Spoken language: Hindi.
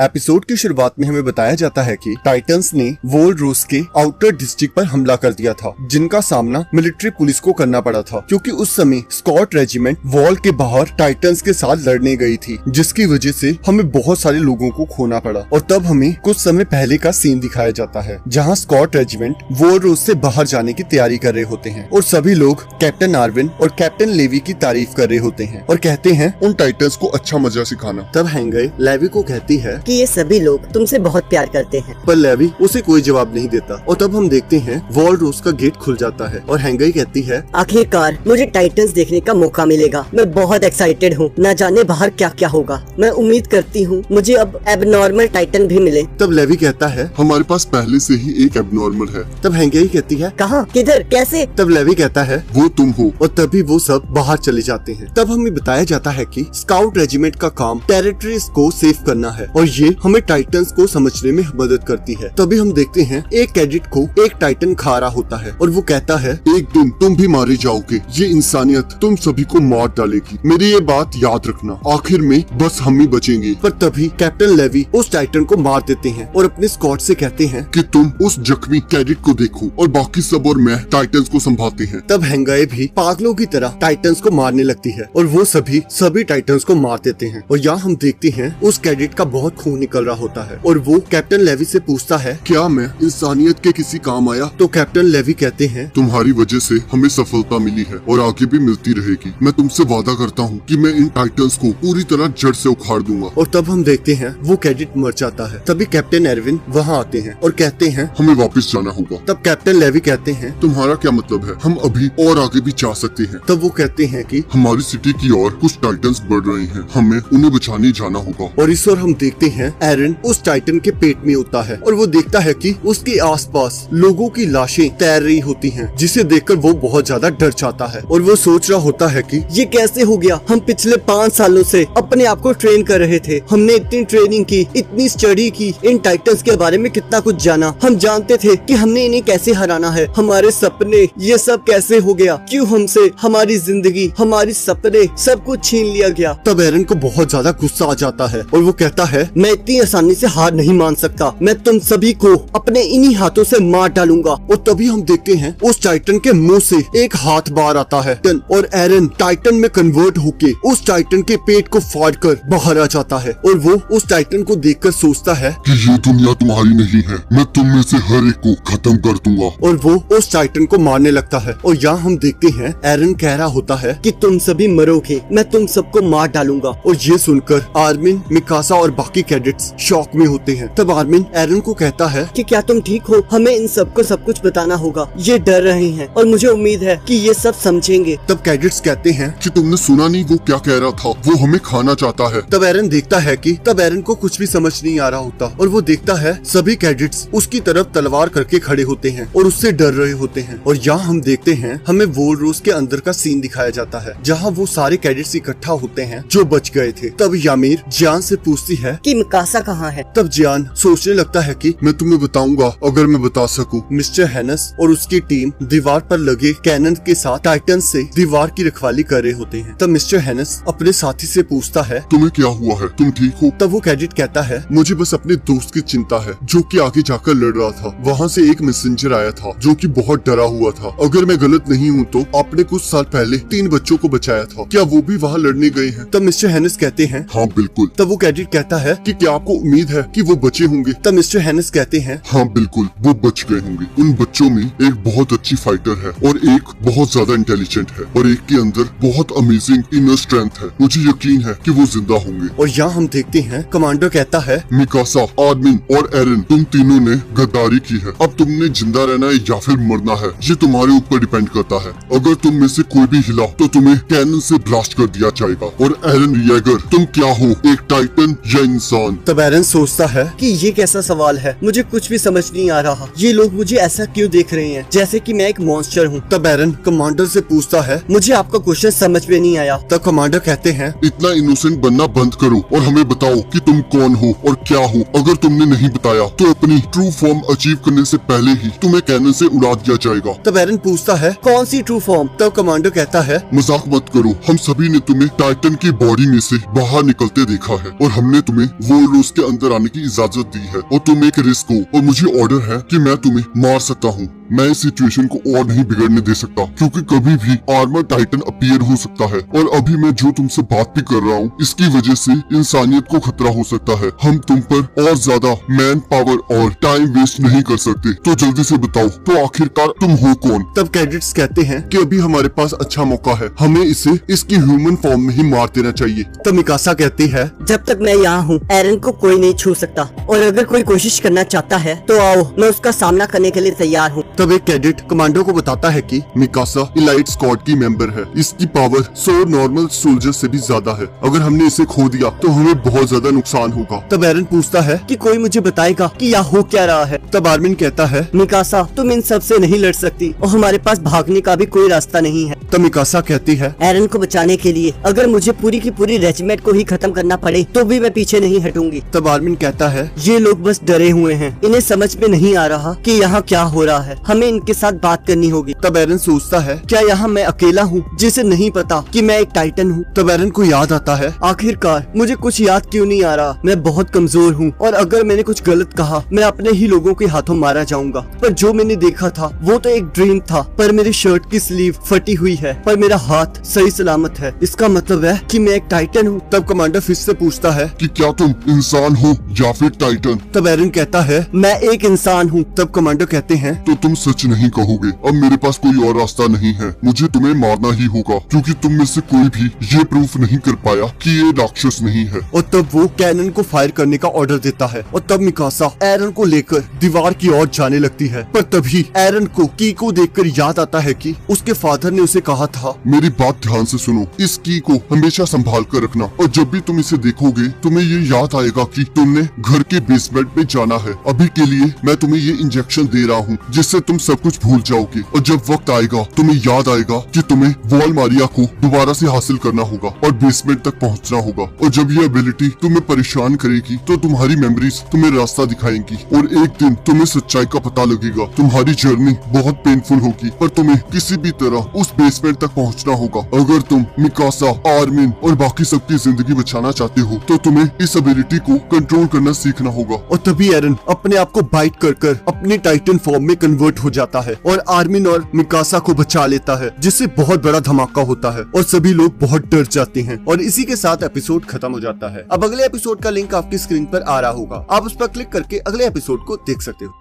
एपिसोड की शुरुआत में हमें बताया जाता है कि टाइटंस ने वोलरोस के आउटर डिस्ट्रिक्ट पर हमला कर दिया था, जिनका सामना मिलिट्री पुलिस को करना पड़ा था क्योंकि उस समय स्कॉट रेजिमेंट वॉल के बाहर टाइटंस के साथ लड़ने गई थी, जिसकी वजह से हमें बहुत सारे लोगों को खोना पड़ा। और तब हमें कुछ समय पहले का सीन दिखाया जाता है जहाँ स्कॉट रेजिमेंट वोलरोस से बाहर जाने की तैयारी कर रहे होते हैं और सभी लोग कैप्टन आर्विन और कैप्टन लेवी की तारीफ कर रहे होते हैं और कहते हैं उन टाइटंस को अच्छा मजा सिखाना। तब हैंगाई लेवी को कहती है कि ये सभी लोग तुमसे बहुत प्यार करते हैं, पर लेवी उसे कोई जवाब नहीं देता। और तब हम देखते हैं वॉलरोस का गेट खुल जाता है और हैंगाई कहती है आखिरकार मुझे टाइटंस देखने का मौका मिलेगा। मैं बहुत एक्साइटेड हूँ, न जाने बाहर क्या क्या होगा। मैं उम्मीद करती हूँ मुझे अब एबनॉर्मल टाइटन भी मिले। तब लेवी कहता है हमारे पास पहले से ही एक एबनॉर्मल है। तब हैंगाई कहती है कहाँ, किधर, कैसे? तब लेवी कहता है वो तुम हो। और तभी वो सब बाहर चले जाते हैं। तब हमें बताया जाता है कि स्काउट रेजिमेंट का काम टेरिटरीज को सेव करना है और ये हमें टाइटंस को समझने में मदद करती है। तभी हम देखते हैं एक कैडेट को एक टाइटन खा रहा होता है और वो कहता है एक दिन तुम भी मारे जाओगे, ये इंसानियत तुम सभी को मार डालेगी। मेरी ये बात याद रखना, आखिर में बस हम ही बचेंगे। पर तभी कैप्टन लेवी उस टाइटन को मार देते हैं और अपने स्कॉट से कहते हैं कि तुम उस जख्मी कैडेट को देखो और बाकी सब और मैं टाइटंस को संभालते हैं। तब हैंगाई भी पागलों की तरह टाइटंस को मारने लगती है और वो सभी टाइटंस को मार देते हैं। और यहाँ हम देखते हैं उस कैडेट का बहुत खून निकल रहा होता है और वो कैप्टन लेवी से पूछता है क्या मैं इंसानियत के किसी काम आया? तो कैप्टन लेवी कहते हैं तुम्हारी वजह से हमें सफलता मिली है और आगे भी मिलती रहेगी। मैं तुमसे वादा करता हूँ कि मैं इन टाइटंस को पूरी तरह जड़ से उखाड़ दूंगा। और तब हम देखते हैं वो कैडेट मर जाता है। तभी कैप्टन एरविन वहाँ आते हैं और कहते हैं हमें वापस जाना होगा। तब कैप्टन लेवी कहते हैं तुम्हारा क्या मतलब है? हम अभी और आगे भी जा सकते हैं। तब वो कहते हैं कि हमारी सिटी की ओर कुछ टाइटंस बढ़ रहे हैं, हमें उन्हें बचाने जाना होगा। और इस ओर हम देखते हैं एरन उस टाइटन के पेट में होता है और वो देखता है कि उसके आसपास लोगों की लाशें तैर रही होती हैं, जिसे देखकर वो बहुत ज्यादा डर जाता है और वो सोच रहा होता है कि ये कैसे हो गया। हम पिछले 5 सालों से अपने आप को ट्रेन कर रहे थे, हमने इतनी ट्रेनिंग की, इतनी स्टडी की, इन टाइटंस के बारे में कितना कुछ जाना। हम जानते थे कि हमने इन्हें कैसे हराना है। हमारे सपने, ये सब कैसे हो गया? क्यों हमसे हमारी जिंदगी, हमारी सपने, सब कुछ छीन लिया गया। तब एरन को बहुत ज्यादा गुस्सा आ जाता है और वो कहता है मैं इतनी आसानी से हार नहीं मान सकता, मैं तुम सभी को अपने इन्हीं हाथों से मार डालूंगा। और तभी हम देखते हैं उस टाइटन के मुंह से एक हाथ बाहर आता है और एरन टाइटन में कन्वर्ट होके उस टाइटन के पेट को फाड़कर बाहर आ जाता है और वो उस टाइटन को देखकर सोचता है कि ये दुनिया तुम्हारी नहीं है, मैं तुम में से हर एक को खत्म कर दूंगा। और वो उस टाइटन को मारने लगता है। और यहाँ हम देखते हैं एरन कह रहा होता है कि तुम सभी मरोगे, मैं तुम सबको मार डालूंगा। और ये सुनकर आर्मिन, मिकासा और बाकी कैडेट्स शॉक में होते हैं। तब आर्मिन एरन को कहता है कि क्या तुम ठीक हो? हमें इन सबको सब कुछ बताना होगा, ये डर रहे हैं और मुझे उम्मीद है कि ये सब समझेंगे। तब कैडेट्स कहते हैं कि तुमने सुना नहीं वो क्या कह रहा था, वो हमें खाना चाहता है। तब एरन देखता है कि तब एरन को कुछ भी समझ नहीं आ रहा होता और वो देखता है सभी कैडेट्स उसकी तरफ तलवार करके खड़े होते हैं और उससे डर रहे होते हैं। और यहाँ हम देखते हैं हमें वोलरोस के अंदर का सीन दिखाया जाता है जहाँ वो सारे कैडेट्स इकट्ठा होते हैं जो बच गए थे। तब यामीर जियान से पूछती है कि मिकासा कहाँ है? तब जियान सोचने लगता है कि मैं तुम्हें बताऊंगा अगर मैं बता सकूं। मिस्टर हेनस और उसकी टीम दीवार पर लगे कैनन के साथ टाइटन से दीवार की रखवाली कर रहे होते हैं। तब मिस्टर हेनस अपने साथी से पूछता है तुम्हें क्या हुआ है, तुम ठीक हो? तब वो कैडेट कहता है मुझे बस अपने दोस्त की चिंता है जो कि आगे जाकर लड़ रहा था। वहाँ से एक मैसेंजर आया था जो कि बहुत डरा हुआ था। अगर मैं गलत नहीं हूँ तो आपने कुछ साल पहले 3 बच्चों को बचाया था, क्या वो भी वहाँ लड़ने गए हैं? तब मिस्टर हेनस कहते हैं हाँ बिल्कुल। तब वो कैडेट कहता है कि क्या आपको उम्मीद है कि वो बचे होंगे? तब मिस्टर हेनस कहते हैं हाँ बिल्कुल, वो बच गए होंगे। उन बच्चों में एक बहुत अच्छी फाइटर है और एक बहुत ज्यादा इंटेलिजेंट है और एक के अंदर बहुत अमेजिंग इनर स्ट्रेंथ है। मुझे यकीन है कि वो जिंदा होंगे। और यहाँ हम देखते हैं कमांडर कहता है मिकासा, आर्मिन और एरन, तुम तीनों ने गद्दारी की है। अब तुमने जिंदा रहना है या फिर मरना है, ये तुम्हारे ऊपर डिपेंड करता है। अगर तुम में से कोई भी हिला तो तुम्हें कैनन से ब्लास्ट कर दिया जाएगा। और एरन येगर, तुम क्या हो, एक टाइटन या इंसान? तब एरन सोचता है कि ये कैसा सवाल है, मुझे कुछ भी समझ नहीं आ रहा। ये लोग मुझे ऐसा क्यों देख रहे हैं जैसे कि मैं एक मॉन्स्टर हूँ। तब एरन कमांडर से पूछता है मुझे आपका क्वेश्चन समझ में नहीं आया। तब कमांडर कहते हैं इतना इनोसेंट बनना बंद करो और हमें बताओ कि तुम कौन हो और क्या हो। अगर तुमने नहीं बताया तो अपनी ट्रू फॉर्म अचीव करने से पहले ही तुम्हें कैनन से उड़ा दिया जाएगा। तब एरन पूछता है कौन सी ट्रू फॉर्म? तब कमांडर कहता है मजाक मत करो, हम सभी ने तुम्हें टाइटन की बॉडी में से बाहर निकलते देखा है और हमने तुम्हें वर्ल्ड रोज के अंदर आने की इजाजत दी है और तुम एक रिस्क हो और मुझे ऑर्डर है कि मैं तुम्हें मार सकता हूँ। मैं इस सिचुएशन को और नहीं बिगड़ने दे सकता क्योंकि कभी भी आर्मर टाइटन अपीयर हो सकता है और अभी मैं जो तुमसे बात भी कर रहा हूँ इसकी वजह से इंसानियत को खतरा हो सकता है। हम तुम पर और ज्यादा मैन पावर और टाइम वेस्ट नहीं कर सकते, तो जल्दी से बताओ तो आखिरकार तुम हो कौन? तब कैडेट्स कहते हैं कि अभी हमारे पास अच्छा मौका है, हमें इसे इसकी ह्यूमन फॉर्म में ही मार देना चाहिए। तब मिकासा कहती है जब तक मैं यहाँ हूँ एरन को कोई नहीं छू सकता और अगर कोई कोशिश करना चाहता है तो आओ, मैं उसका सामना करने के लिए तैयार हूँ। तब एक कैडेट कमांडो को बताता है कि मिकासा इलाइट स्क्वाड की मेंबर है, इसकी पावर 100 नॉर्मल सोल्जर से भी ज्यादा है, अगर हमने इसे खो दिया तो हमें बहुत ज्यादा नुकसान होगा। तब एरन पूछता है कि कोई मुझे बताएगा कि यहाँ हो क्या रहा है। तब आर्मिन कहता है मिकासा तुम इन सब से नहीं लड़ सकती और हमारे पास भागने का भी कोई रास्ता नहीं है। तब मिकासा कहती है एरन को बचाने के लिए अगर मुझे पूरी की पूरी रेजिमेंट को ही खत्म करना पड़े तो भी मैं पीछे नहीं हटूंगी। तब आर्मिन कहता है ये लोग बस डरे हुए हैं, इन्हें समझ में नहीं आ रहा कि यहाँ क्या हो रहा है, हमें इनके साथ बात करनी होगी। तब एरन सोचता है क्या यहाँ मैं अकेला हूँ जिसे नहीं पता कि मैं एक टाइटन हूँ? तब एरन को याद आता है आखिरकार मुझे कुछ याद क्यों नहीं आ रहा, मैं बहुत कमजोर हूँ और अगर मैंने कुछ गलत कहा मैं अपने ही लोगों के हाथों मारा जाऊंगा। पर जो मैंने देखा था वो तो एक ड्रीम था, पर मेरी शर्ट की स्लीव फटी हुई है पर मेरा हाथ सही सलामत है, इसका मतलब है कि मैं एक टाइटन हूँ। तब कमांडर फिश से पूछता है कि क्या तुम इंसान हो या फिर टाइटन? तब एरन कहता है मैं एक इंसान हूँ। तब कमांडर कहते हैं तो तुम सच नहीं कहोगे, अब मेरे पास कोई और रास्ता नहीं है, मुझे तुम्हें मारना ही होगा क्योंकि तुम में से कोई भी ये प्रूफ नहीं कर पाया कि ये राक्षस नहीं है। और तब वो कैनन को फायर करने का ऑर्डर देता है और तब मिकासा एरन को लेकर दीवार की ओर जाने लगती है। पर तभी एरन को की को देखकर याद आता है कि उसके फादर ने उसे कहा था मेरी बात ध्यान से सुनो, इस की को हमेशा संभाल कर रखना और जब भी तुम इसे देखोगे तुम्हें ये याद आएगा कि तुमने घर के बेसमेंट में जाना है। अभी के लिए मैं तुम्हें ये इंजेक्शन दे रहा हूँ जिससे तुम सब कुछ भूल जाओगे और जब वक्त आएगा तुम्हें याद आएगा कि तुम्हें वॉल मारिया को दोबारा से हासिल करना होगा और बेसमेंट तक पहुँचना होगा और जब ये एबिलिटी तुम्हें परेशान करेगी तो तुम्हारी मेमोरीज तुम्हें रास्ता दिखाएंगी और एक दिन तुम्हें सच्चाई का पता लगेगा। तुम्हारी जर्नी बहुत पेनफुल होगी पर तुम्हें किसी भी तरह उस बेसमेंट तक पहुंचना होगा। अगर तुम मिकासा, आर्मिन और बाकी सबकी जिंदगी बचाना चाहते हो तो तुम्हें इस एबिलिटी को कंट्रोल करना सीखना होगा। और तभी एरन अपने आप को बाइट कर अपने टाइटन फॉर्म में कन्वर्ट हो जाता है और आर्मिन और मिकासा को बचा लेता है जिससे बहुत बड़ा धमाका होता है और सभी लोग बहुत डर जाते हैं और इसी के साथ एपिसोड खत्म हो जाता है। अब अगले एपिसोड का लिंक आपकी स्क्रीन पर आ रहा होगा, आप उस पर क्लिक करके अगले एपिसोड को देख सकते हो।